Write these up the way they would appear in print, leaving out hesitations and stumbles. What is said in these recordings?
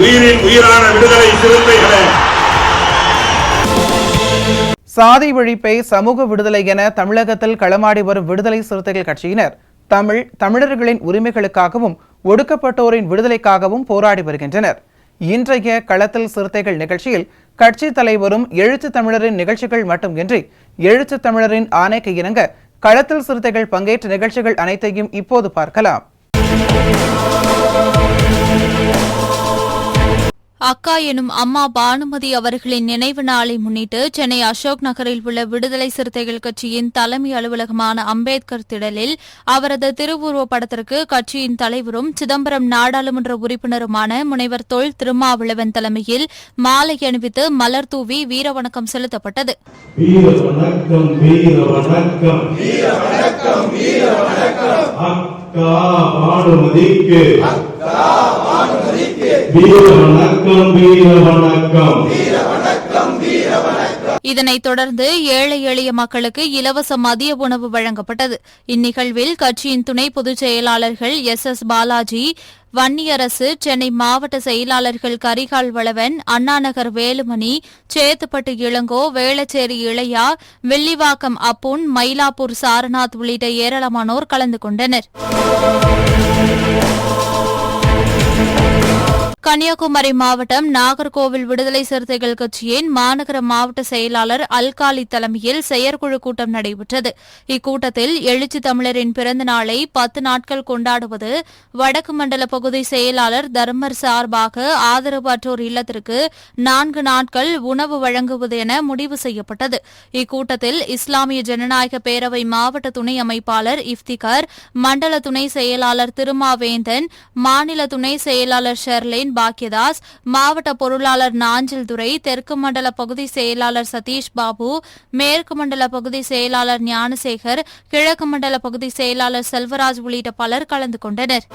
உயிரின் உயிரான விடுதலை சிறுத்தைகளே, சாதி ஒழிப்பை சமூக விடுதலை என தமிழகத்தில் களமாடி வரும் விடுதலை சிறுத்தைகள் கட்சியினர் தமிழர்களின் உரிமைகளுக்காகவும் ஒடுக்கப்பட்டோரின் விடுதலைக்காகவும் போராடி வருகின்றனர். இன்றைய களத்தில் சிறுத்தைகள் நிகழ்ச்சியில் கட்சி தலைவரும் எழுச்சி தமிழரின் நிகழ்ச்சிகள் மட்டுமின்றி எழுச்சி தமிழரின் ஆணைக்கு இணங்க களத்தில் சிறுத்தைகள் பங்கேற்ற நிகழ்ச்சிகள் அனைத்தையும் இப்போது பார்க்கலாம். அக்கா எனும் அம்மா பானுமதி அவர்களின் நினைவு நாளை முன்னிட்டு சென்னை அசோக் நகரில் உள்ள விடுதலை சிறுத்தைகள் கட்சியின் தலைமை அலுவலகமான அம்பேத்கர் திடலில் அவரது திருவுருவப் படத்திற்கு கட்சியின் தலைவரும் சிதம்பரம் நாடாளுமன்ற உறுப்பினருமான முனைவர் தொல் திருமாவளவன் தலைமையில் மாலை அணிவித்து மலர் தூவி வீரவணக்கம் செலுத்தப்பட்டது. இதனைத் தொடர்ந்து ஏழை எளிய மக்களுக்கு இலவச மதிய உணவு வழங்கப்பட்டது. இந்நிகழ்வில் கட்சியின் துணை பொதுச் செயலாளர்கள் எஸ். பாலாஜி, வன்னியரசு, சென்னை மாவட்ட செயலாளர்கள் கரிகால் வளவன், அண்ணாநகர் வேலுமணி, சேத்துப்பட்டு இளங்கோ, வேளச்சேரி இளையா, வெள்ளிவாக்கம் அப்புன், மயிலாப்பூர் சாரநாத் உள்ளிட்ட ஏராளமானோர் கலந்து கொண்டனர். கன்னியாகுமரி மாவட்டம் நாகர்கோவில் விடுதலை சிறுத்தைகள் கட்சியின் மாநகர மாவட்ட செயலாளர் அல்காலி தலைமையில் செயற்குழு கூட்டம் நடைபெற்றது. இக்கூட்டத்தில் எழுச்சி தமிழரின் பிறந்த நாளை 10 நாட்கள் கொண்டாடுவது, வடக்கு மண்டல பகுதி செயலாளர் தர்மர் சார்பாக ஆதரவு அற்றோர் இல்லத்திற்கு 4 நாட்கள் உணவு வழங்குவது என முடிவு செய்யப்பட்டது. இக்கூட்டத்தில் இஸ்லாமிய ஜனநாயக பேரவை மாவட்ட துணை அமைப்பாளர் இஃப்திகார், மண்டல துணை செயலாளர் திருமாவேந்தன், மாநில துணை செயலாளர் ஷெர்லின் பாக்கியதாஸ், மாவட்ட பொருளாளர் நாஞ்சில் துரை, தெற்கு மண்டல பகுதி செயலாளர் சதீஷ் பாபு, மேற்கு மண்டல பகுதி செயலாளர் ஞானசேகர், கிழக்கு மண்டல பகுதி செயலாளர் செல்வராஜ் உள்ளிட்ட பலர் கலந்து கொண்டனர்.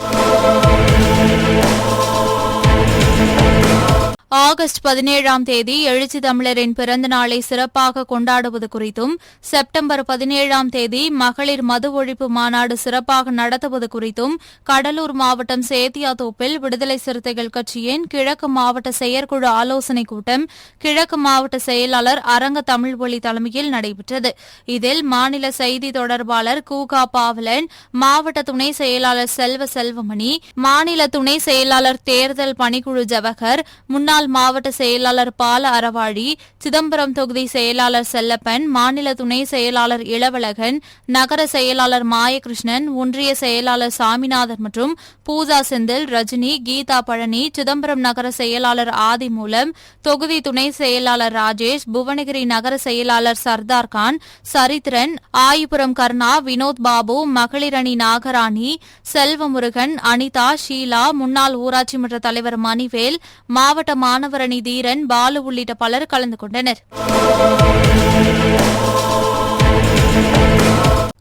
ஆகஸ்ட் 17ஆம் தேதி எழுச்சி தமிழரின் பிறந்த நாளை சிறப்பாக கொண்டாடுவது குறித்தும், செப்டம்பர் 17ஆம் தேதி மகளிர் மது ஒழிப்பு மாநாடு சிறப்பாக நடத்துவது குறித்தும் கடலூர் மாவட்டம் சேத்தியாத்தோப்பில் விடுதலை சிறுத்தைகள் கட்சியின் கிழக்கு மாவட்ட செயற்குழு ஆலோசனைக் கூட்டம் கிழக்கு மாவட்ட செயலாளர் அரங்க தமிழ்வொலி தலைமையில் நடைபெற்றது. இதில் மாநில செய்தி தொடர்பாளர் கூகா பாவலன், மாவட்ட துணை செயலாளர் செல்வமணி, மாநில துணை செயலாளர் தேர்தல் பணிக்குழு ஜவஹர், முன்னாள் மாவட்ட செயலாளர் பால அறவாழி, சிதம்பரம் தொகுதி செயலாளர் செல்லப்பன், மாநில துணை செயலாளர் இளவழகன், நகர செயலாளர் மாயகிருஷ்ணன், ஒன்றிய செயலாளர் சாமிநாதன் மற்றும் பூஜா செந்தில், ரஜினி, கீதா பழனி, சிதம்பரம் நகர செயலாளர் ஆதிமூலம், தொகுதி துணை செயலாளர் ராஜேஷ், புவனகிரி நகர செயலாளர் சர்தார் கான், சரித்திரன், ஆயிபுரம் கர்ணா, வினோத் பாபு, மகளிரணி நாகராணி, செல்வமுருகன், அனிதா, ஷீலா, முன்னாள் ஊராட்சி மன்ற தலைவர் மணிவேல், மாவட்ட மாணவரணி தீரன், பாலு உள்ளிட்ட பலர் கலந்து கொண்டனர்.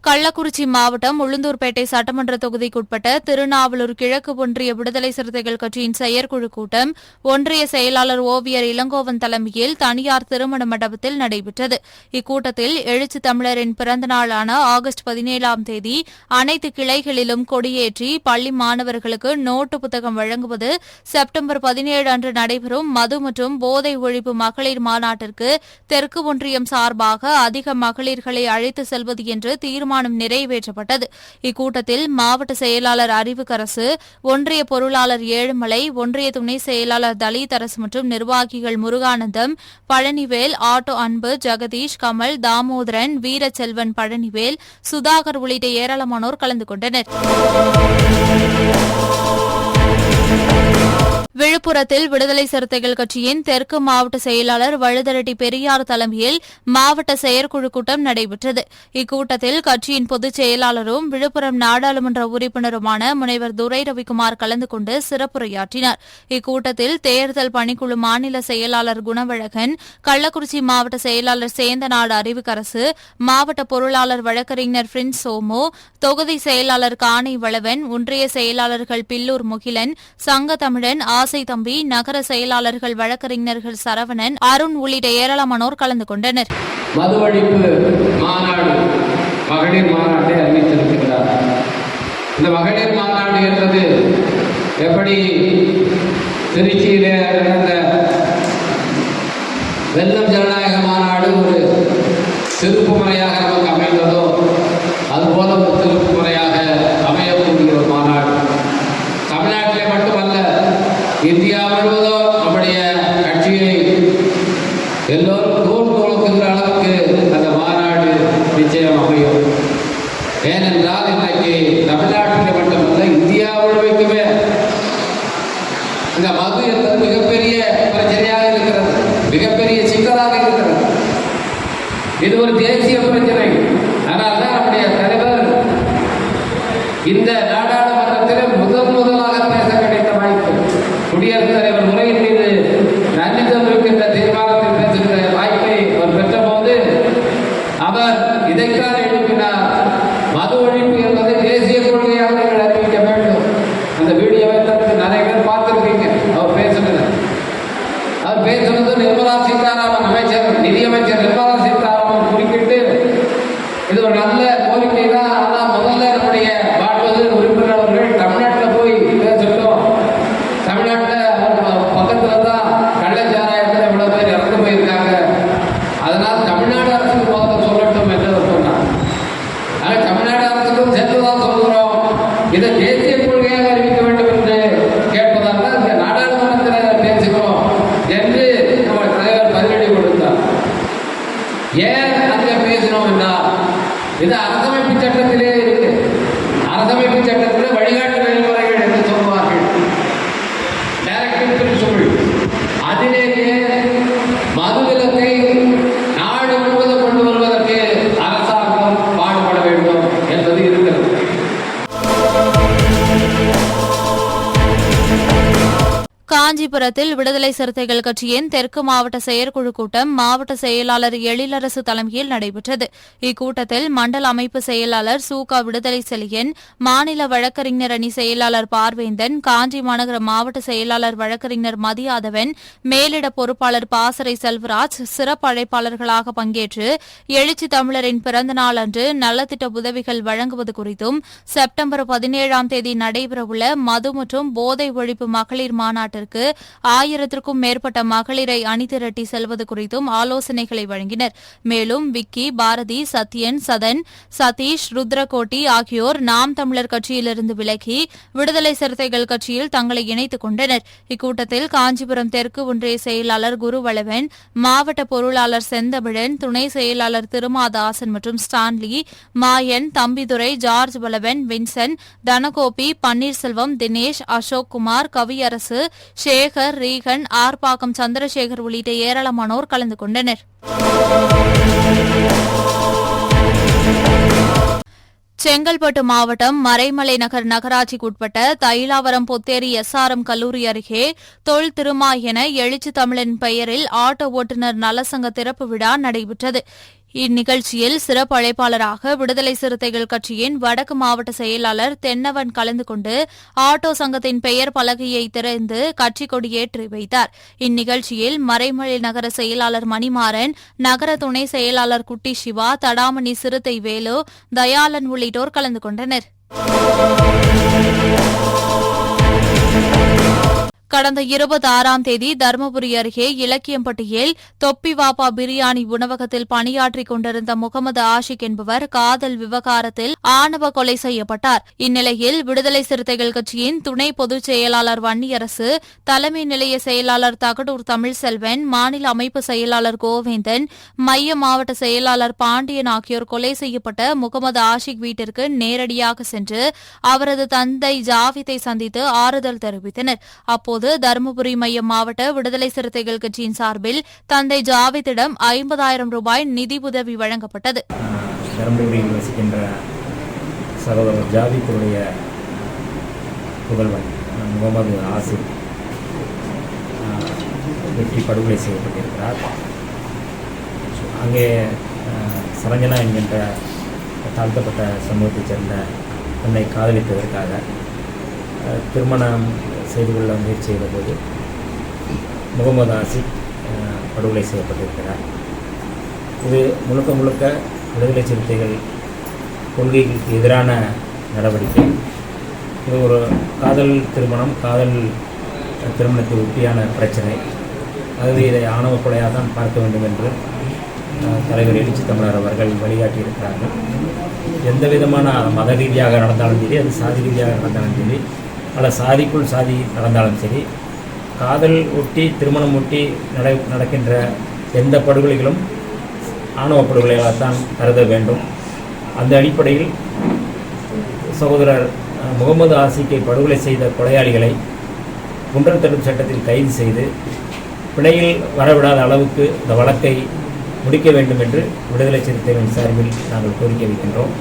கள்ளக்குறிச்சி மாவட்டம் உளுந்தூர்பேட்டை சட்டமன்ற தொகுதிக்குட்பட்ட திருநாவலூர் கிழக்கு ஒன்றிய விடுதலை சிறுத்தைகள் கட்சியின் செயற்குழு கூட்டம் ஒன்றிய செயலாளர் ஓவியர் இளங்கோவன் தலைமையில் தனியார் திருமண மண்டபத்தில் நடைபெற்றது. இக்கூட்டத்தில் எழுச்சி தமிழரின் பிறந்த நாளான ஆகஸ்ட் 17ஆம் தேதி அனைத்து கிளைகளிலும் கொடியேற்றி பள்ளி மாணவர்களுக்கு நோட்டு புத்தகம் வழங்குவது, செப்டம்பர் 17 அன்று நடைபெறும் மது மற்றும் போதை ஒழிப்பு மகளிர் மாநாட்டிற்கு தெற்கு ஒன்றியம் சார்பாக அதிக மகளிர்களை அழைத்து செல்வது என்று தீர்மானம் நிறைவேற்றப்பட்டது. இக்கூட்டத்தில் மாவட்ட செயலாளர் அறிவுக்கரசு, ஒன்றிய பொருளாளர் ஏழுமலை, ஒன்றிய துணை செயலாளர் தலிதரசு மற்றும் நிர்வாகிகள் முருகானந்தம், பழனிவேல், ஆட்டோ அன்பு, ஜெகதீஷ், கமல், தாமோதரன், வீரச்செல்வன், பழனிவேல், சுதாகர் உள்ளிட்ட ஏராளமானோர் கலந்து கொண்டனர். விழுப்புரத்தில் விடுதலை சிறுத்தைகள் கட்சியின் தெற்கு மாவட்ட செயலாளர் வழுதரெட்டி பெரியார் தலைமையில் மாவட்ட செயற்குழு கூட்டம் நடைபெற்றது. இக்கூட்டத்தில் கட்சியின் பொதுச் செயலாளரும் விழுப்புரம் நாடாளுமன்ற உறுப்பினருமான முனைவர் துரை ரவிக்குமார் கலந்து கொண்டு சிறப்புரையாற்றினார். இக்கூட்டத்தில் தேர்தல் பணிக்குழு மாநில செயலாளர் குணவழகன், கள்ளக்குறிச்சி மாவட்ட செயலாளர் சேந்தநாடு அறிவுக்கரசு, மாவட்ட பொருளாளர் வழக்கறிஞர் பிரின்ஸ் சோமு, தொகுதி செயலாளர் காணை வளவன், ஒன்றிய செயலாளர்கள் பில்லூர் முகிலன், சங்க தமிழன், ஆசை தம்பி, நகர செயலாளர்கள் வழக்கறிஞர்கள் சரவணன், அருண் உள்ளிட்ட ஏராளமானோர் கலந்து கொண்டனர். மது ஒழிப்பு மாநாடு, மகளிர் மாநாட்டை அறிவித்திருக்கிறார். இந்த மகளிர் மாநாடு என்பது எப்படி திருச்சியிலே நடந்த வெல்லம் ஜனநாயக மாநாடு ஒரு திருப்பு முறையாக நமக்கு அமைந்ததோ அதுபோல ஒரு திருப்பு முறையாக அமையக்கூடிய ஒரு மாநாடு. தமிழ்நாட்டிலே மட்டுமல்ல, இந்தியா முழுவதும் நம்முடைய கட்சியை எல்லோரும் தூள் தூளுக்குகிற அளவுக்கு அந்த மாநாடு நிச்சயம் அமையும். ஏனென்றால் இன்றைக்கு தமிழ்நாட்டில் மட்டுமல்ல, இந்தியா முழுமைக்குமே இந்த மது என்பது மிகப்பெரிய பிரச்சனையாக இருக்கிறது, மிகப்பெரிய சிக்கலாக இருக்கிறது. இது ஒரு தேசிய பிரச்சனை. ஆனால் தான் நம்முடைய தலைவர் இந்த நாடாளுமன்றத்தில் முதலாக பேச கிடைத்த வாய்ப்பு, குடியரசுத் தலைவர் உரையின் மீது நன்றி தெரிவிக்கின்ற தீர்மானத்தில் பேசுகிற வாய்ப்பை அவர் பெற்ற போது அவர் இதைத்தான் எழுப்பினார். மது ஒழிப்பு என்பதை தேசிய கொள்கையாக நீங்கள் அறிவிக்க வேண்டும். அந்த வீடியோவை நிறைய பேர் பார்த்திருப்பீங்க. அவர் பேசுனது நிர்மலா சீதாராமன் அமைச்சர், நிதியமைச்சர் நிர்மலா சீதாராமன் குறுக்கிட்டு இது ஒரு நல்ல கோரிக்கை தான், ஆனால் முதல்ல நம்முடைய வாழ்வது உறுப்பினர் அவர்கள் தமிழ்நாட்டில் போய் பேசட்டும். தமிழ்நாட்டில் பக்கத்தில் தான் கள்ளச்சாராயத்தில் இவ்வளோ பேர் இறந்து போயிருக்காங்க, அதனால் தமிழ்நாடு அரசுக்கு முதல்ல சொல்லட்டும் என்று அவர் சொன்னார். ஆனால் தமிழ்நாடு அரசுக்கும் சேர்த்து தான் சொல்கிறோம், இதை தேசிய கொள்கையாக அறிவிக்க வேண்டும் என்று கேட்பதால் தான் இந்த நாடாளுமன்றத்தில் பேசுகிறோம் என்று நம்ம தலைவர் பதிலடி கொடுத்தார். ஏன் அங்கே பேசினோம் என்றால் இது அரசமைப்பு சட்டத்திலே இருக்கு. அரசமைப்பு சட்டத்திலே வழிகாட்டு நெறிமுறைகள் என்று சொல்வார்கள், டைரக்டிவ் பிரின்சிபிள். அதிலேயே மதுவிலக்கை நாடு முழுவதும் கொண்டு வருவதற்கு அரசாங்கம் பாடுபட வேண்டும் என்பது இருக்கிறது. காஞ்சிபுரத்தில் விடுதலை சிறுத்தைகள் கட்சியின் தெற்கு மாவட்ட செயற்குழு கூட்டம் மாவட்ட செயலாளர் எழிலரசு தலைமையில் நடைபெற்றது. இக்கூட்டத்தில் மண்டல அமைப்பு செயலாளர் சூகா விடுதலை செழியன், மாநில வழக்கறிஞர் அணி செயலாளர் பார்வேந்தன், காஞ்சி மாநகர மாவட்ட செயலாளர் வழக்கறிஞர் மதியாதவன், மேலிட பொறுப்பாளர் பாசறை செல்வராஜ் சிறப்பு அழைப்பாளர்களாக பங்கேற்று எழுச்சி தமிழரின் பிறந்தநாள் அன்று நலத்திட்ட உதவிகள் வழங்குவது குறித்தும், செப்டம்பர் 17ஆம் தேதி நடைபெறவுள்ள மது மற்றும் போதை ஒழிப்பு மகளிர் மாநாட்டிற்கு 1000க்கும் மேற்பட்ட மகளிரை அணிதிரட்டி செல்வது குறித்தும் ஆலோசனைகளை வழங்கினர். மேலும் விக்கி, பாரதி, சத்யன், சதன், சதீஷ், ருத்ரகோட்டி ஆகியோர் நாம் தமிழர் கட்சியிலிருந்து விலகி விடுதலை சிறுத்தைகள் கட்சியில் தங்களை இணைத்துக் கொண்டனர். இக்கூட்டத்தில் காஞ்சிபுரம் தெற்கு ஒன்றிய செயலாளர் குருவளவன், மாவட்ட பொருளாளர் செந்தமிழன், துணை செயலாளர் திருமாதாசன் மற்றும் ஸ்டான்லி, மாயன், தம்பிதுரை, ஜார்ஜ் பலவன், வின்சன், தனகோபி, பன்னீர்செல்வம், தினேஷ், அசோக் குமார், கவியரசு, சேகர், ரீகன், ஆர்ப்பாக்கம் சந்திரசேகர் உள்ளிட்ட ஏராளமானோர் கலந்து கொண்டனர். செங்கல்பட்டு மாவட்டம் மறைமலை நகர் நகராட்சிக்குட்பட்ட தைலாவரம் பொத்தேரி SRM கல்லூரி அருகே தொல் திருமா என எழுச்சி தமிழன் பெயரில் ஆட்டோ ஓட்டுநர் நலசங்க திறப்பு விழா நடைபெற்றது. இந்நிகழ்ச்சியில் சிறப்பு அழைப்பாளராக விடுதலை சிறுத்தைகள் கட்சியின் வடக்கு மாவட்ட செயலாளர் தென்னவன் கலந்து கொண்டு ஆட்டோ சங்கத்தின் பெயர் பலகையை திறந்து கட்சி கொடியேற்றி வைத்தார். இந்நிகழ்ச்சியில் மறைமலை நகர செயலாளர் மணிமாறன், நகர துணை செயலாளர் குட்டி சிவா, தடாமணி சிறுத்தை வேலு, தயாளன் உள்ளிட்டோர் கலந்து கொண்டனர். கடந்த 26ஆம் தேதி தருமபுரி அருகே இலக்கியம்பட்டியில் தொப்பி வாப்பா பிரியாணி உணவகத்தில் பணியாற்றிக் கொண்டிருந்த முகமது ஆஷிக் என்பவர் காதல் விவகாரத்தில் ஆணவ கொலை செய்யப்பட்டார். இந்நிலையில் விடுதலை சிறுத்தைகள் கட்சியின் துணை பொதுச் செயலாளர் வன்னியரசு, தலைமை நிலைய செயலாளர் தகடூர் தமிழ்செல்வன், மாநில அமைப்பு செயலாளர் கோவேந்தன், மைய மாவட்ட செயலாளர் பாண்டியன் ஆகியோர் கொலை செய்யப்பட்ட முகமது ஆஷிக் வீட்டிற்கு நேரடியாக சென்று அவரது தந்தை ஜாவித்தை சந்தித்து ஆறுதல் தெரிவித்தனர். அப்போது இதன்போது தருமபுரி மையம் மாவட்ட விடுதலை சிறுத்தைகள் கட்சியின் சார்பில் தந்தை ஜாவித்திடம் 50,000 ரூபாய் நிதி உதவி வழங்கப்பட்டது. தருமபுரியில் வசிக்கின்ற சகோதரர் ஜாவித்துடைய புகழ்வன் முகமது ஆசிப் வெற்றி படுகொலை செய்யப்பட்டிருக்கிறார். அங்கே சரஞ்சனா என்கின்ற தாழ்த்தப்பட்ட சமூகத்தைச் சேர்ந்த தன்னை காதலிப்பதற்காக திருமணம் செய்து கொள்ள முயற்சி செய்தபோது முகமது ஆசிப் படுகொலை செய்யப்பட்டிருக்கிறார். இது முழுக்க முழுக்க விடுதலை சிறுத்தைகள் கொள்கைகளுக்கு எதிரான நடவடிக்கை. இது ஒரு காதல் திருமணத்தை ஒட்டியான பிரச்சனை. ஆகவே இதை ஆணவ கொலையாக தான் பார்க்க வேண்டும் என்று தலைவர் எழுச்சி தமிழர் அவர்கள் வழிகாட்டியிருக்கிறார்கள். எந்த விதமான மத ரீதியாக நடந்தாலும் சரி, அது சாதி ரீதியாக நடந்தாலும் சரி, அல்ல சாதிக்குள் சாதி நடந்தாலும் சரி, காதல் ஒட்டி திருமணம் ஒட்டி நடக்கின்ற எந்த படுகொலைகளும் ஆணவ படுகொலையாகத்தான் கருத வேண்டும். அந்த அடிப்படையில் சகோதரர் முகமது ஆசிக்கை படுகொலை செய்த கொலையாளிகளை குண்டர் தடுப்பு சட்டத்தில் கைது செய்து பிணையில் வரவிடாத அளவுக்கு இந்த வழக்கை முடிக்க வேண்டும் என்று விடுதலை சிறுத்தைகளின் சார்பில் நாங்கள் கோரிக்கை வைக்கின்றோம்.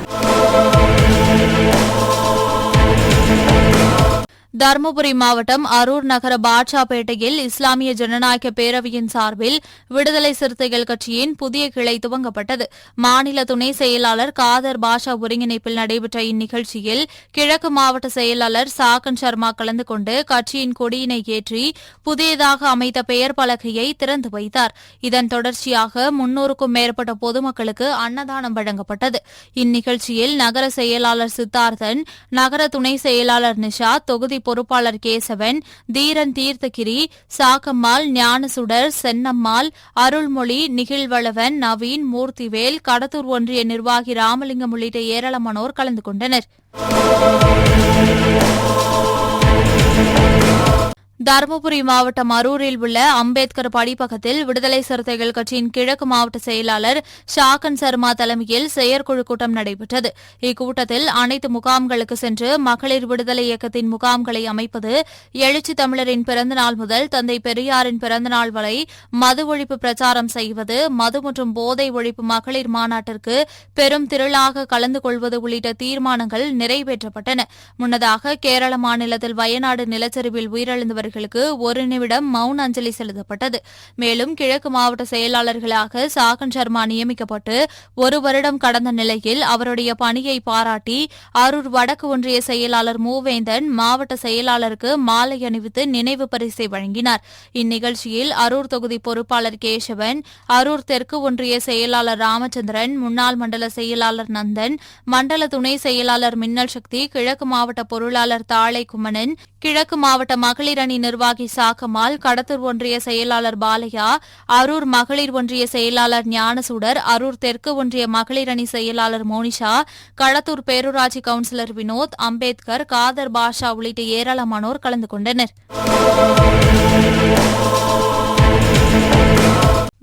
தருமபுரி மாவட்டம் அரூர் நகர பாட்சாப்பேட்டையில் இஸ்லாமிய ஜனநாயக பேரவையின் சார்பில் விடுதலை சிறுத்தைகள் கட்சியின் புதிய கிளை துவங்கப்பட்டது. மாநில துணை செயலாளர் காதர் பாஷா ஒருங்கிணைப்பில் நடைபெற்ற இந்நிகழ்ச்சியில் கிழக்கு மாவட்ட செயலாளர் சாகன் சர்மா கலந்து கொண்டு கட்சியின் கொடியினை ஏற்றி புதியதாக அமைத்த பெயர் பலகையை திறந்து வைத்தார். இதன் தொடர்ச்சியாக 300க்கும் மேற்பட்ட பொதுமக்களுக்கு அன்னதானம் வழங்கப்பட்டது. இந்நிகழ்ச்சியில் நகர செயலாளர் சித்தார்த்தன், நகர துணை செயலாளர் நிஷா, தொகுதி பொறுப்பாளர் கேசவன், தீரன் தீர்த்தகிரி, சாக்கம்மாள், ஞானசுடர், சென்னம்மாள், அருள்மொழி, நிகிழ்வளவன், நவீன், மூர்த்திவேல், கடத்தூர் ஒன்றிய நிர்வாகி ராமலிங்கம் உள்ளிட்ட ஏராளமானோர் கலந்து கொண்டனர். தருமபுரி மாவட்டம் அரூரில் உள்ள அம்பேத்கர் படிப்பகத்தில் விடுதலை சிறுத்தைகள் கட்சியின் கிழக்கு மாவட்ட செயலாளர் ஷாகன் சர்மா தலைமையில் செயற்குழு கூட்டம் நடைபெற்றது. இக்கூட்டத்தில் அனைத்து முகாம்களுக்கு சென்று மகளிர் விடுதலை இயக்கத்தின் முகாம்களை அமைப்பது, எழுச்சி தமிழரின் பிறந்தநாள் முதல் தந்தை பெரியாரின் பிறந்தநாள் வரை மது ஒழிப்பு பிரச்சாரம் செய்வது, மது மற்றும் போதை ஒழிப்பு மகளிர் மாநாட்டிற்கு பெரும் திரளாக கலந்து கொள்வது உள்ளிட்ட தீர்மானங்கள் நிறைவேற்றப்பட்டன. முன்னதாக கேரள மாநிலத்தில் வயநாடு நிலச்சரிவில் உயிரிழந்தவர்களுக்கு 1 நிமிடம் மௌன அஞ்சலி செலுத்தப்பட்டது. மேலும் கிழக்கு மாவட்ட செயலாளர்களாக சாகன் சர்மா நியமிக்கப்பட்டு 1 வருடம் கடந்த நிலையில் அவருடைய பணியை பாராட்டி அரூர் வடக்கு ஒன்றிய செயலாளர் மூவேந்தன் மாவட்ட செயலாளருக்கு மாலை அணிவித்து நினைவு பரிசை வழங்கினார். இந்நிகழ்ச்சியில் அரூர் தொகுதி பொறுப்பாளர் கேசவன், அரூர் தெற்கு ஒன்றிய செயலாளர் ராமச்சந்திரன், முன்னாள் மண்டல செயலாளர் நந்தன், மண்டல துணை செயலாளர் மின்னல் சக்தி, கிழக்கு மாவட்ட பொருளாளர் தாளை குமணன், கிழக்கு மாவட்ட மகளிர் அணி நிர்வாகி சாக்கம்மாள், கடத்தூர் ஒன்றிய செயலாளர் பாலையா, அரூர் மகளிர் ஒன்றிய செயலாளர் ஞானசுடர், அரூர் தெற்கு ஒன்றிய மகளிர் அணி செயலாளர் மோனிஷா, கடத்தூர் பேரூராட்சி கவுன்சிலர் வினோத், அம்பேத்கர், காதர் பாஷா உள்ளிட்ட ஏராளமானோர் கலந்து கொண்டனர்.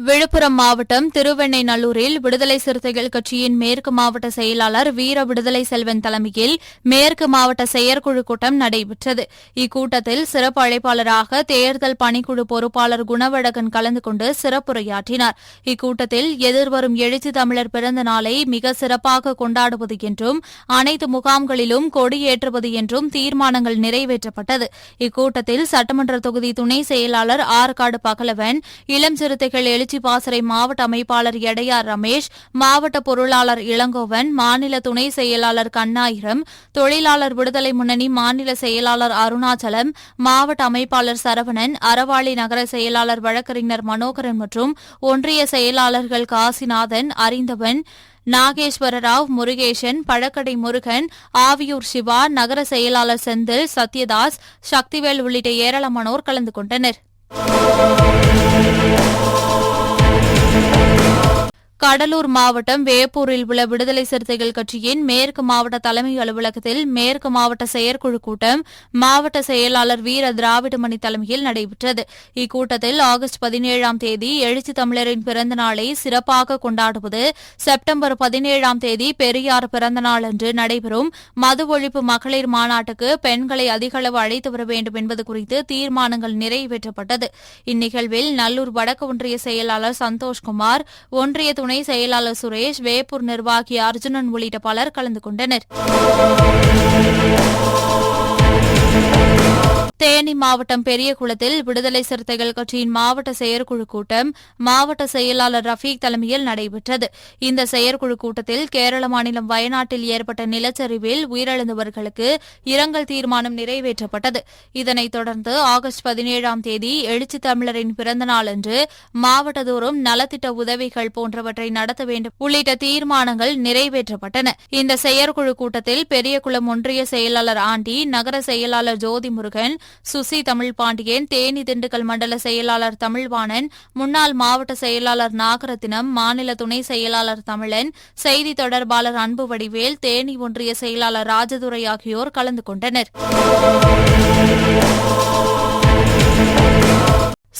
விழுப்புரம் மாவட்டம் திருவெண்ணைநல்லூரில் விடுதலை சிறுத்தைகள் கட்சியின் மேற்கு மாவட்ட செயலாளர் வீர விடுதலை செல்வன் தலைமையில் மேற்கு மாவட்ட செயற்குழு கூட்டம் நடைபெற்றது. இக்கூட்டத்தில் சிறப்பு அழைப்பாளராக தேர்தல் பணிக்குழு பொறுப்பாளர் குணவழகன் கலந்து கொண்டு சிறப்புரையாற்றினார். இக்கூட்டத்தில் எதிர்வரும் எழுச்சி தமிழர் பிறந்த நாளை மிக சிறப்பாக கொண்டாடுவது என்றும் அனைத்து முகாம்களிலும் கொடியேற்றுவது என்றும் தீர்மானங்கள் நிறைவேற்றப்பட்டது. இக்கூட்டத்தில் சட்டமன்ற தொகுதி துணை செயலாளர் ஆற்காடு பகலவன், இளம் சிறுத்தைகள் எழுச்சி பாசறை மாவட்ட அமைப்பாளர் எடையார் ரமேஷ், மாவட்ட பொருளாளர் இளங்கோவன், மாநில துணை செயலாளர் கண்ணாயிரம், தொழிலாளர் விடுதலை முன்னணி மாநில செயலாளர் அருணாச்சலம், மாவட்ட அமைப்பாளர் சரவணன், அறவாளி நகர செயலாளர் வழக்கறிஞர் மனோகரன் மற்றும் ஒன்றிய செயலாளர்கள் காசிநாதன், அறிந்தவன், நாகேஸ்வரராவ், முருகேசன், பழக்கடை முருகன், ஆவியூர் சிவா, நகர செயலாளர் செந்தில், சத்யதாஸ், சக்திவேல் உள்ளிட்ட ஏராளமானோர் கலந்து கொண்டனர். கடலூர் மாவட்டம் வேப்பூரில் உள்ள விடுதலை சிறுத்தைகள் கட்சியின் மேற்கு மாவட்ட தலைமை அலுவலகத்தில் மேற்கு மாவட்ட செயற்குழு கூட்டம் மாவட்ட செயலாளர் வீர திராவிடமணி தலைமையில் நடைபெற்றது. இக்கூட்டத்தில் ஆகஸ்ட் 17ஆம் தேதி எழுச்சி தமிழரின் பிறந்த நாளை சிறப்பாக கொண்டாடுவது, செப்டம்பர் 17ஆம் தேதி பெரியார் பிறந்த நாள் அன்று நடைபெறும் மது ஒழிப்பு மகளிர் மாநாட்டுக்கு பெண்களை அதிகளவு அழைத்து வர வேண்டும் என்பது குறித்து தீர்மானங்கள் நிறைவேற்றப்பட்டது. இந்நிகழ்வில் நல்லூர் வடக்கு ஒன்றிய செயலாளர் சந்தோஷ்குமார், ஒன்றிய துணை செயலாளர் சுரேஷ், வேப்பூர் நிர்வாகி அர்ஜுனன் உள்ளிட்ட பலர் கலந்து கொண்டனர். தேனி மாவட்டம் பெரியகுளத்தில் விடுதலை சிறுத்தைகள் கட்சியின் மாவட்ட செயற்குழு கூட்டம் மாவட்ட செயலாளர் ரஃபீக் தலைமையில் நடைபெற்றது. இந்த செயற்குழு கூட்டத்தில் கேரள மாநிலம் வயநாட்டில் ஏற்பட்ட நிலச்சரிவில் உயிரிழந்தவர்களுக்கு இரங்கல் தீர்மானம் நிறைவேற்றப்பட்டது. இதனைத் தொடர்ந்து ஆகஸ்ட் 17ஆம் தேதி எழுச்சி தமிழரின் பிறந்த நாளன்று மாவட்டதோறும் நலத்திட்ட உதவிகள் போன்றவற்றை நடத்த வேண்டும் உள்ளிட்ட தீர்மானங்கள் நிறைவேற்றப்பட்டன. இந்த செயற்குழு கூட்டத்தில் பெரியகுளம் ஒன்றிய செயலாளர் ஆண்டி, நகர செயலாளர் ஜோதிமுருகன், சுசி தமிழ் பாண்டியன், தேனி திண்டுக்கல் மண்டல செயலாளர் தமிழ்வாணன், முன்னாள் மாவட்ட செயலாளர் நாகரத்தினம், மாநில துணை செயலாளர் தமிழன், செய்தி தொடர்பாளர் அன்பு வடிவேல், தேனி ஒன்றிய செயலாளர் ராஜதுரை ஆகியோர் கலந்து கொண்டனர்.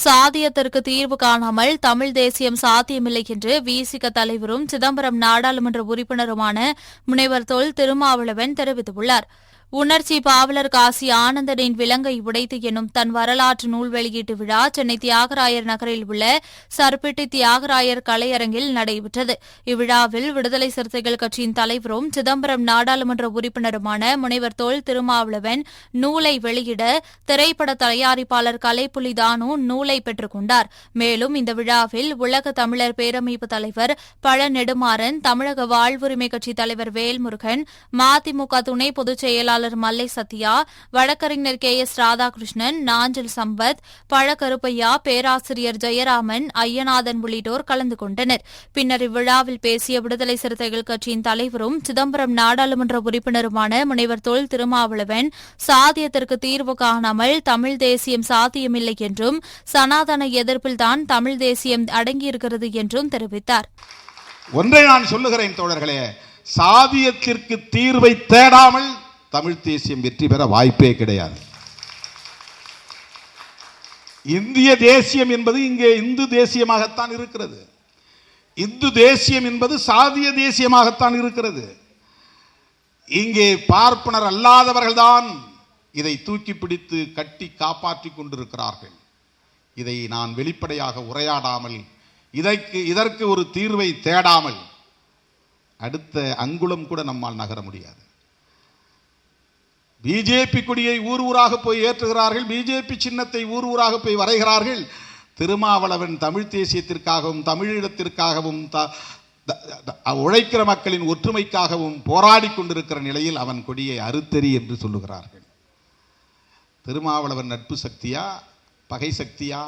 சாதியத்திற்கு தீர்வு காணாமல் தமிழ் தேசியம் சாத்தியமில்லை என்று விசிக தலைவரும் சிதம்பரம் நாடாளுமன்ற உறுப்பினருமான முனைவர் தொல் திருமாவளவன் தெரிவித்துள்ளார். உணர்ச்சி பாவலர் காசி ஆனந்தனின் விலங்கை உடைத்து எனும் தன் வரலாற்று நூல் வெளியீட்டு விழா சென்னை தியாகராயர் நகரில் உள்ள சர்பிட்டி தியாகராயர் கலையரங்கில் நடைபெற்றது. இவ்விழாவில் விடுதலை சிறுத்தைகள் கட்சியின் தலைவரும் சிதம்பரம் நாடாளுமன்ற உறுப்பினருமான முனைவர் தொல் திருமாவளவன் நூலை வெளியிட திரைப்பட தயாரிப்பாளர் கலைப்புலி தானு நூலை பெற்றுக் கொண்டார். மேலும் இந்த விழாவில் உலக தமிழர் பேரமைப்பு தலைவர் பழ நெடுமாறன், தமிழக வாழ்வுரிமை கட்சி தலைவர் வேல்முருகன், மதிமுக துணை பொதுச் செயலாளர் மல்லை சத்யா, வழக்கறிஞர் KS ராதாகிருஷ்ணன், நாஞ்சில் சம்பத், பழக்கருப்பையா, பேராசிரியர் ஜெயராமன், ஐயநாதன் உள்ளிட்டோர் கலந்து கொண்டனர். பின்னர் இவ்விழாவில் பேசிய விடுதலை சிறுத்தைகள் கட்சியின் தலைவரும் சிதம்பரம் நாடாளுமன்ற உறுப்பினருமான முனைவர் தொல் திருமாவளவன், சாதியத்திற்கு தீர்வு காணாமல் தமிழ் தேசியம் சாத்தியமில்லை என்றும் சனாதன எதிர்ப்பில்தான் தமிழ் தேசியம் அடங்கியிருக்கிறது என்றும் தெரிவித்தார். ஒன்றை நான் சொல்லுகிறேன் தோழர்களே, சாதியத்திற்கு தீர்வை தேடாமல் தமிழ் தேசியம் வெற்றி பெற வாய்ப்பே கிடையாது. இந்திய தேசியம் என்பது இங்கே இந்து தேசியமாகத்தான் இருக்கிறது. இந்து தேசியம் என்பது சாதிய தேசியமாகத்தான் இருக்கிறது. இங்கே பார்ப்பனர் அல்லாதவர்கள்தான் இதை தூக்கி பிடித்து கட்டி காப்பாற்றிக் கொண்டிருக்கிறார்கள். இதை நான் வெளிப்படையாக உரையாடாமல், இதற்கு ஒரு தீர்வை தேடாமல் அடுத்த அங்குலம் கூட நம்மால் நகர முடியாது. பிஜேபி கொடியை ஊர் ஊராக போய் ஏற்றுகிறார்கள், பிஜேபி சின்னத்தை ஊர் ஊராக போய் வரைகிறார்கள். திருமாவளவன் தமிழ் தேசியத்திற்காகவும் தமிழீழத்திற்காகவும் உழைக்கிற மக்களின் ஒற்றுமைக்காகவும் போராடி கொண்டிருக்கிற நிலையில் அவன் கொடியை அறுத்தெறி என்று சொல்லுகிறார்கள். திருமாவளவன் நட்பு சக்தியா பகை சக்தியா?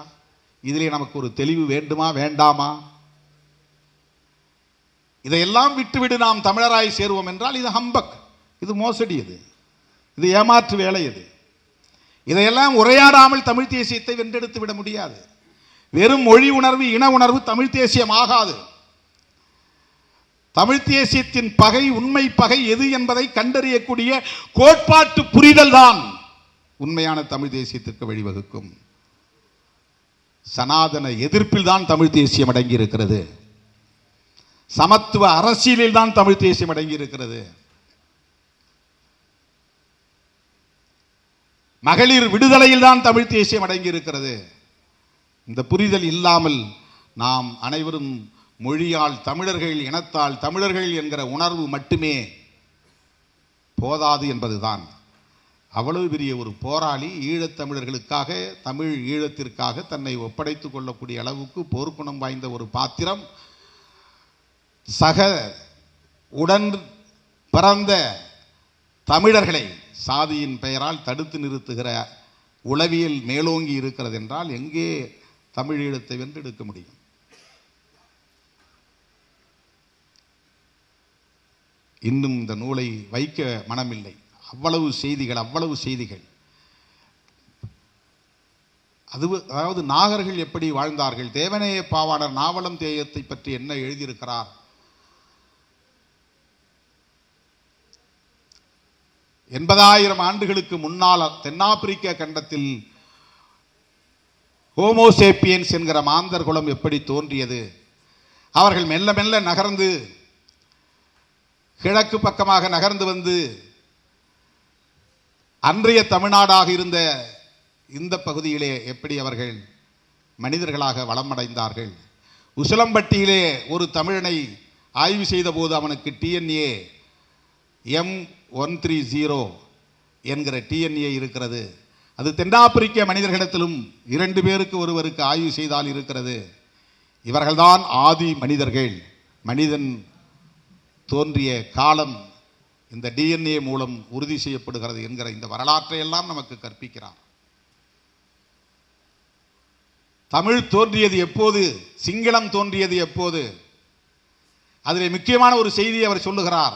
இதிலே நமக்கு ஒரு தெளிவு வேண்டுமா வேண்டாமா? இதையெல்லாம் விட்டுவிடு நாம் தமிழராய் சேருவோம் என்றால் இது ஹம்பக், இது மோசடி, இது ஏமாற்று வேலை. இதையெல்லாம் உரையாடாமல் தமிழ் தேசியத்தை வென்றெடுத்து விட முடியாது. வெறும் மொழி உணர்வு, இன உணர்வு தமிழ் தேசியம் ஆகாது. தமிழ் தேசியத்தின் பகை, உண்மை பகை எது என்பதை கண்டறியக்கூடிய கோட்பாட்டு புரிதல் தான் உண்மையான தமிழ் தேசியத்திற்கு வழிவகுக்கும். சனாதன எதிர்ப்பில் தான் தமிழ் தேசியம் அடங்கி இருக்கிறது. சமத்துவ அரசியலில் தான் தமிழ் தேசியம் அடங்கி இருக்கிறது. மகளிர் விடுதலையில் தான் தமிழ் தேசியம் அடங்கி இருக்கிறது. இந்த புரிதல் இல்லாமல் நாம் அனைவரும் மொழியால் தமிழர்கள், இனத்தால் தமிழர்கள் என்கிற உணர்வு மட்டுமே போதாது என்பதுதான். அவ்வளவு பெரிய ஒரு போராளி, ஈழத்தமிழர்களுக்காக, தமிழ் ஈழத்திற்காக தன்னை ஒப்படைத்துக் கொள்ளக்கூடிய அளவுக்கு போர்க்குணம் வாய்ந்த ஒரு பாத்திரம், சக உடன் பிறந்த தமிழர்களை சாதியின் பெயரால் தடுத்து நிறுத்துகிற உளவியல் மேலோங்கி இருக்கிறது என்றால் எங்கே தமிழ் ஈழத்தை வென்றெடுக்க முடியும்? இன்னும் இந்த நூலை வைக்க மனமில்லை. அவ்வளவு செய்திகள். அதாவது நாகர்கள் எப்படி வாழ்ந்தார்கள், தேவநேய பாவாணர் நாவலம் தேயத்தை பற்றி என்ன எழுதியிருக்கிறார், 80,000 ஆண்டுகளுக்கு முன்னால் தென்னாப்பிரிக்க கண்டத்தில் ஹோமோசேப்பியன்ஸ் என்கிற மாந்தர் குலம் எப்படி தோன்றியது, அவர்கள் மெல்ல மெல்ல நகர்ந்து கிழக்கு பக்கமாக நகர்ந்து வந்து அன்றைய தமிழ்நாடாக இருந்த இந்த பகுதியிலே எப்படி அவர்கள் மனிதர்களாக வளமடைந்தார்கள். உசிலம்பட்டியிலே ஒரு தமிழனை ஆய்வு செய்த போது அவனுக்கு டிஎன்ஏ M130 என்கிற டிஎன்ஏ இருக்கிறது. அது தென்னாப்பிரிக்க மனிதர்களிடத்திலும் 2 பேருக்கு ஒருவருக்கு ஆய்வு செய்தால் இருக்கிறது. இவர்கள்தான் ஆதி மனிதர்கள். மனிதன் தோன்றிய காலம் இந்த டிஎன்ஏ மூலம் உறுதி செய்யப்படுகிறது என்கிற இந்த வரலாற்றை எல்லாம் நமக்கு கற்பிக்கிறார். தமிழ் தோன்றியது எப்போது, சிங்களம் தோன்றியது எப்போது, அதில் முக்கியமான ஒரு செய்தியை அவர் சொல்லுகிறார்.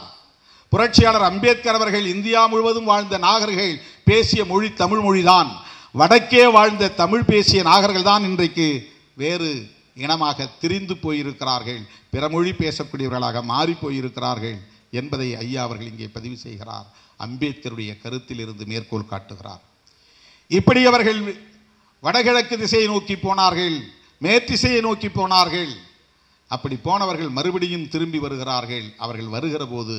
புரட்சியாளர் அம்பேத்கர் அவர்கள் இந்தியா முழுவதும் வாழ்ந்த நாகர்கள் பேசிய மொழி தமிழ் மொழிதான். வடக்கே வாழ்ந்த தமிழ் பேசிய நாகர்கள் தான் இன்றைக்கு வேறு இனமாக திரிந்து போயிருக்கிறார்கள், பிற மொழி பேசக்கூடியவர்களாக மாறி போயிருக்கிறார்கள் என்பதை ஐயா அவர்கள் இங்கே பதிவு செய்கிறார். அம்பேத்கருடைய கருத்தில் இருந்து மேற்கோள் காட்டுகிறார். இப்படி அவர்கள் வடகிழக்கு திசையை நோக்கி போனார்கள், மேற்திசையை நோக்கி போனார்கள். அப்படி போனவர்கள் மறுபடியும் திரும்பி வருகிறார்கள். அவர்கள் வருகிற போது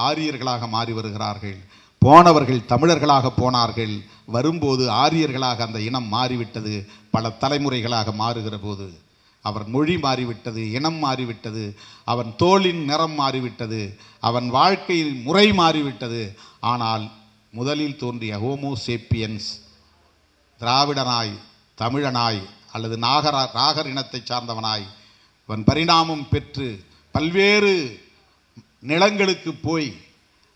ஆரியர்களாக மாறி வருகிறார்கள். போனவர்கள் தமிழர்களாக போனார்கள், வரும்போது ஆரியர்களாக அந்த இனம் மாறிவிட்டது. பல தலைமுறைகளாக மாறுகிற போது அவர் மொழி மாறிவிட்டது, இனம் மாறிவிட்டது, அவன் தோளின் நிறம் மாறிவிட்டது, அவன் வாழ்க்கையில் முறை மாறிவிட்டது. ஆனால் முதலில் தோன்றிய ஹோமோசேப்பியன்ஸ் திராவிடனாய், தமிழனாய் அல்லது நாகர் இனத்தை சார்ந்தவனாய் அவன் பரிணாமம் பெற்று பல்வேறு நிலங்களுக்கு போய்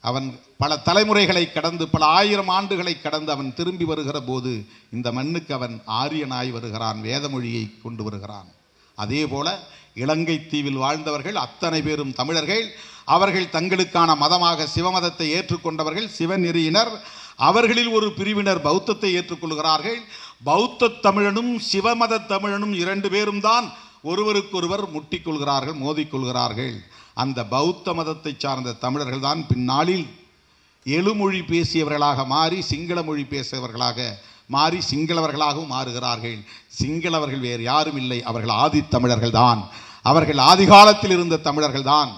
அவன் பல தலைமுறைகளை கடந்து பல 1000 ஆண்டுகளை கடந்து அவன் திரும்பி வருகிற போது இந்த மண்ணுக்கு அவன் ஆரியனாய் வருகிறான், வேதமொழியை கொண்டு வருகிறான். அதே போல இலங்கை தீவில் வாழ்ந்தவர்கள் அத்தனை பேரும் தமிழர்கள். அவர்கள் தங்களுக்கான மதமாக சிவமதத்தை ஏற்றுக்கொண்டவர்கள், சிவநெறியினர். அவர்களில் ஒரு பிரிவினர் பௌத்தத்தை ஏற்றுக்கொள்கிறார்கள். பௌத்த தமிழனும் சிவமத தமிழனும் 2 பேரும் தான் ஒருவருக்கொருவர் முட்டிக்கொள்கிறார்கள், மோதிக்கொள்கிறார்கள். அந்த பௌத்த மதத்தை சார்ந்த தமிழர்கள் தான் பின்னாளில் எழுமொழி பேசியவர்களாக மாறி சிங்கள மொழி பேசியவர்களாக மாறி சிங்களவர்களாகவும் மாறுகிறார்கள். சிங்களவர்கள் வேறு யாரும் இல்லை, அவர்கள் ஆதி தமிழர்கள் தான். அவர்கள் ஆதி காலத்தில் இருந்த தமிழர்கள் தான்.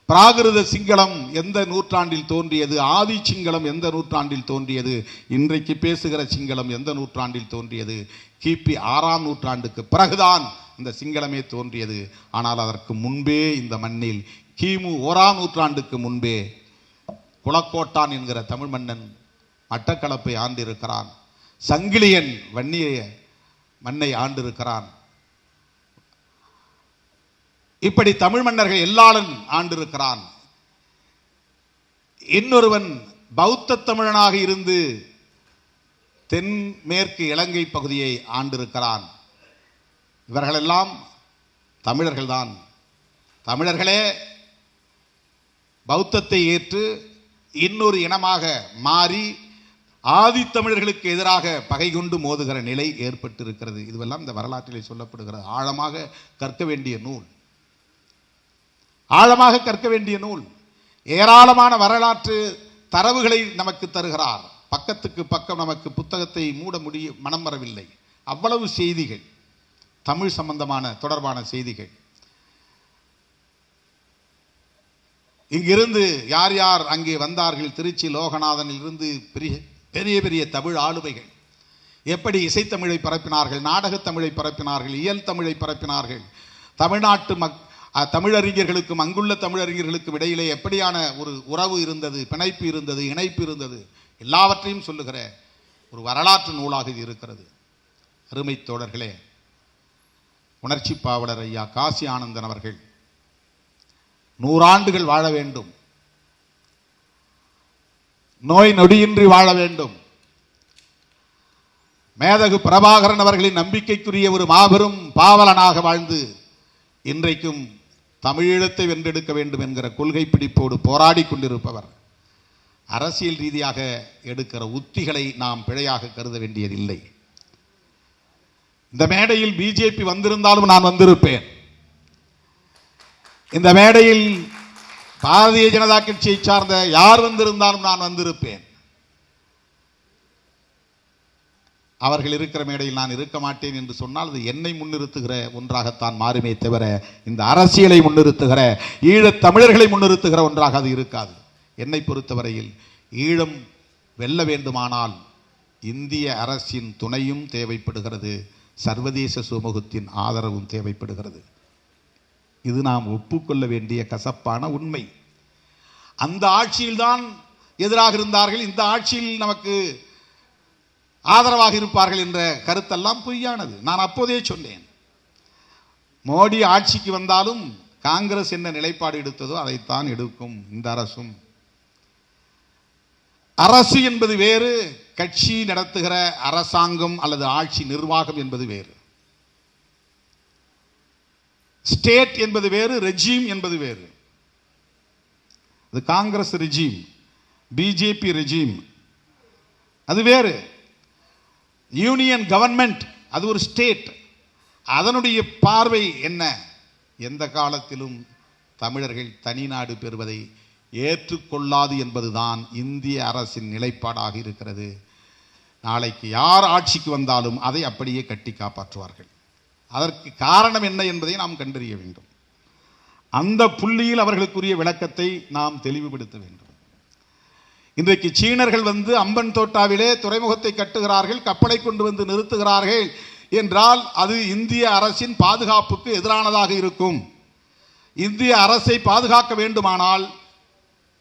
பிராகிருத சிங்களம் எந்த நூற்றாண்டில் தோன்றியது, ஆதி சிங்களம் எந்த நூற்றாண்டில் தோன்றியது, இன்றைக்கு பேசுகிற சிங்களம் எந்த நூற்றாண்டில் தோன்றியது? கிபி 6ஆம் நூற்றாண்டுக்கு பிறகுதான் இந்த சிங்களமே தோன்றியது. ஆனால் அதற்கு முன்பே இந்த மண்ணில் கிமு 1ஆம் நூற்றாண்டுக்கு முன்பே குளக்கோட்டான் என்கிற தமிழ் மன்னன் மட்டக்களப்பை ஆண்டிருக்கிறான். சங்கிலியன் வன்னிய மண்ணை ஆண்டிருக்கிறான். இப்படி தமிழ் மன்னர்கள் எல்லாரும் ஆண்டிருக்கிறான். இன்னொருவன் பௌத்த தமிழனாக இருந்து தென்மேற்கு இலங்கை பகுதியை ஆண்டிருக்கிறான். இவர்களெல்லாம் தமிழர்கள்தான். தமிழர்களே பௌத்தத்தை ஏற்று இன்னொரு இனமாக மாறி ஆதித்தமிழர்களுக்கு எதிராக பகை கொண்டு மோதுகிற நிலை ஏற்பட்டிருக்கிறது. இதுவெல்லாம் இந்த வரலாற்றிலே சொல்லப்படுகிறது. ஆழமாக கற்க வேண்டிய நூல், ஆழமாக கற்க வேண்டிய நூல். ஏராளமான வரலாற்று தரவுகளை நமக்கு தருகிறார். பக்கத்துக்கு பக்கம் நமக்கு புத்தகத்தை மூட மனம் வரவில்லை. அவ்வளவு செய்திகள், தமிழ் சம்பந்தமான தொடர்பான செய்திகள். இங்கிருந்து யார் யார் அங்கே வந்தார்கள், திருச்சி லோகநாதனில் இருந்து பெரிய பெரிய தமிழ் ஆளுமைகள் எப்படி இசைத்தமிழை பரப்பினார்கள், நாடகத் தமிழை பரப்பினார்கள், இயல் தமிழை பரப்பினார்கள். தமிழ்நாட்டு தமிழறிஞர்களுக்கும் அங்குள்ள தமிழறிஞர்களுக்கும் இடையிலே எப்படியான ஒரு உறவு இருந்தது, பிணைப்பு இருந்தது, இணைப்பு இருந்தது, எல்லாவற்றையும் சொல்லுகிற ஒரு வரலாற்று நூலாக இது இருக்கிறது. அருமை தோழர்களே, உணர்ச்சி பாவலர் ஐயா காசி ஆனந்தன் அவர்கள் 100 ஆண்டுகள் வாழ வேண்டும், நோய் நொடியின்றி வாழ வேண்டும். மேதகு பிரபாகரன் அவர்களின் நம்பிக்கைக்குரிய ஒரு மாபெரும் பாவலனாக வாழ்ந்து இன்றைக்கும் தமிழீழத்தை வென்றெடுக்க வேண்டும் என்கிற கொள்கை பிடிப்போடு போராடி கொண்டிருப்பவர். அரசியல் ரீதியாக எடுக்கிற உத்திகளை நாம் பிழையாக கருத வேண்டியதில்லை. இந்த மேடையில் பிஜேபி வந்திருந்தாலும் நான் வந்திருப்பேன். இந்த மேடையில் பாரதிய ஜனதா கட்சியை சார்ந்த யார் வந்திருந்தாலும் நான் வந்திருப்பேன். அவர்கள் இருக்கிற மேடையில் நான் இருக்க மாட்டேன் என்று சொன்னால் அது என்னை முன்னிறுத்துகிற ஒன்றாகத்தான் மாறுமே தவிர இந்த அரசியலை முன்னிறுத்துகிற ஈழத் தமிழர்களை முன்னிறுத்துகிற ஒன்றாக அது இருக்காது. என்னை பொறுத்தவரையில் ஈழம் வெல்ல வேண்டுமானால் இந்திய அரசின் துணையும் தேவைப்படுகிறது, சர்வதேச சமூகத்தின் ஆதரவும் தேவைப்படுகிறது. இது நாம் ஒப்புக்கொள்ள வேண்டிய கசப்பான உண்மை. அந்த ஆட்சியில்தான் எதிராக இருந்தார்கள், இந்த ஆட்சியில் நமக்கு ஆதரவாக இருப்பார்கள் என்ற கருத்தெல்லாம் பொய்யானது. நான் அப்போதே சொன்னேன், மோடி ஆட்சிக்கு வந்தாலும் காங்கிரஸ் என்ன நிலைப்பாடு எடுத்ததோ அதைத்தான் எடுக்கும் இந்த அரசும். அரசு என்பது வேறு, கட்சி நடத்துகிற அரசாங்கம் அல்லது ஆட்சி நிர்வாகம் என்பது வேறு. ஸ்டேட் என்பது வேறு, ரெஜீம் என்பது வேறு. அது காங்கிரஸ் ரெஜீம், பிஜேபி ரெஜீம் அது வேறு. யூனியன் கவர்மெண்ட் அது ஒரு ஸ்டேட். அதனுடைய பார்வை என்ன? எந்த காலத்திலும் தமிழர்கள் தனிநாடு பெறுவதை ஏற்றுக்கொள்ளாது என்பதுதான் இந்திய அரசின் நிலைப்பாடாக இருக்கிறது. நாளைக்கு யார் ஆட்சிக்கு வந்தாலும் அதை அப்படியே கட்டி காப்பாற்றுவார்கள். அதற்கு காரணம் என்ன என்பதை நாம் கண்டறிய வேண்டும். அந்த புள்ளியில் அவர்களுக்குரிய விளக்கத்தை நாம் தெளிவுபடுத்த வேண்டும். இன்றைக்கு சீனர்கள் வந்து அம்பன் தோட்டாவிலே துறைமுகத்தை கட்டுகிறார்கள், கப்பலை கொண்டு வந்து நிறுத்துகிறார்கள் என்றால் அது இந்திய அரசின் பாதுகாப்புக்கு எதிரானதாக இருக்கும். இந்திய அரசை பாதுகாக்க வேண்டுமானால்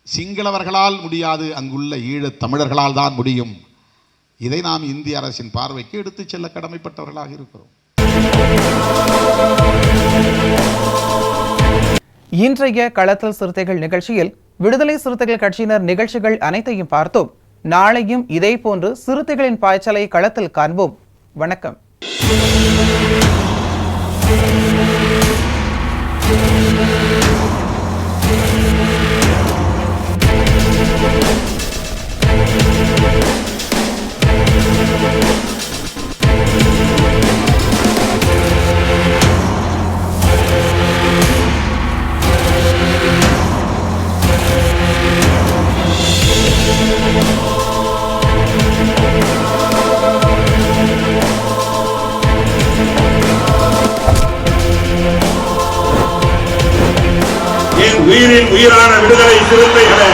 சிங்களவர்களால் முடியாது, அங்குள்ள ஈழத் தமிழர்களால் தான் முடியும். இதை நாம் இந்திய அரசின் பார்வைக்கு எடுத்துச் செல்ல கடமைப்பட்டவர்களாக இருக்கிறோம். இன்றைய களத்தில் சிறுத்தைகள் நிகழ்ச்சியில் விடுதலை சிறுத்தைகள் கட்சியினர் நிகழ்ச்சிகள் அனைத்தையும் பார்த்தோம். நாளையும் இதே போன்று சிறுத்தைகளின் பாய்ச்சலை களத்தில் காண்போம். வணக்கம். உயிரின் உயிரான விடுதலை சிறுத்தைகளே,